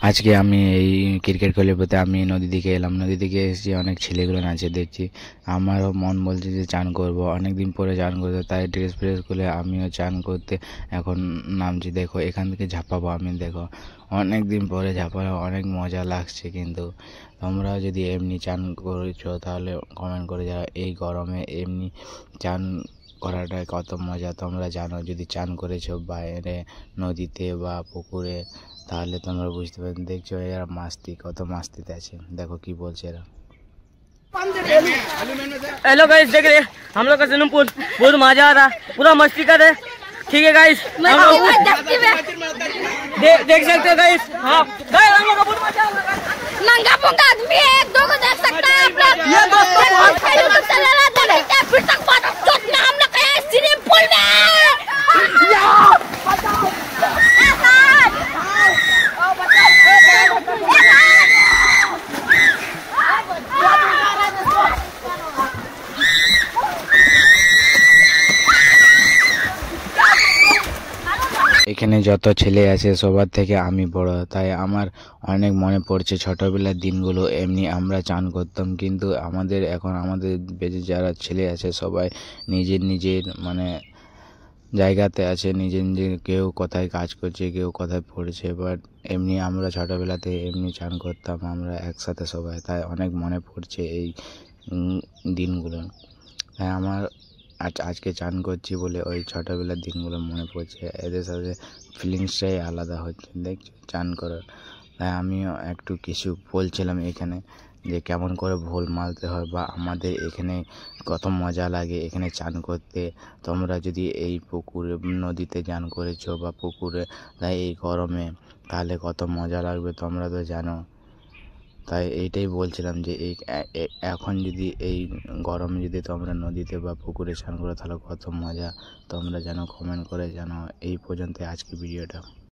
আজকে আমি এই ক্রিকেট খেলে বলতে আমি নদী দিকে এলাম। নদী দিকে এসেছি, অনেক ছেলেগুলো নাচে দেখছি। আমারও মন বলছে যে চান করব, অনেক দিন পরে চান করতে, তাই ড্রেস ফ্রেস খুলে আমিও চান করতে এখন নামছি। দেখো এখান থেকে ঝাঁপাবো আমি, দেখো অনেক দিন পরে ঝাঁপানো, অনেক মজা লাগছে। কিন্তু তোমরা যদি এমনি চান করেছো তাহলে কমেন্ট করে যাও, এই গরমে এমনি চান করাটা কত মজা তোমরা জানো। যদি চান করেছো বাইরে নদীতে বা পুকুরে তাহলে তোমরা বুঝতে পারবে। দেখছো এরা মাস্তি, কত মাস্তিতে আছে, দেখো কি বলছে एरा। हेलो गाइस, देख रहे हम लोग का सनमपुर बहुत मजा आ रहा, पूरा मस्ती कर रहे। ठीक है गाइस, देख सकते हो गाइस। हाँ गाइस, हम लोग का बहुत मजा आ रहा है। नंगा पुंगा आदमी है, एक दो को देख सकता है आप लोग। ये दोस्तों बहुत फिर तक बात सोचना हम लोग है स्विमिंग पूल में। এখানে যত ছেলে আছে সবার থেকে আমি বড়, তাই আমার অনেক মনে পড়ছে ছোটবেলার দিনগুলো। এমনি আমরা চান করতাম, কিন্তু আমাদের এখন আমাদের বেঁচে যারা ছেলে আছে সবাই নিজের নিজের মানে জায়গাতে আছে, নিজের নিজের, কেউ কোথায় কাজ করছে, কেউ কোথায় পড়ছে। বাট এমনি আমরা ছোটোবেলাতে এমনি চান করতাম আমরা একসাথে সবাই, তাই অনেক মনে পড়ছে এই দিনগুলো। তাই আমার আজকে চান করছি বলে ওই ছোটোবেলার দিনগুলো মনে পড়ছে, এদের সাথে ফিলিংসটাই আলাদা হচ্ছে দেখছি চান করার। তাই আমিও একটু কিছু বলছিলাম এখানে যে কেমন করে ভোল মারতে হয় বা আমাদের এখানে কত মজা লাগে এখানে চান করতে। তোমরা যদি এই পুকুরে নদীতে চান করেছো বা পুকুরে, তাই এই গরমে তাহলে কত মজা লাগবে তোমরা তো জানো। তাই এইটাই বলছিলাম যে এই এখন যদি এই গরমে যদি তোমরা নদীতে বা পুকুরে স্নান করো তাহলে কত মজা তোমরা জানো, কমেন্ট করে জানো। এই পর্যন্ত আজকে ভিডিওটা।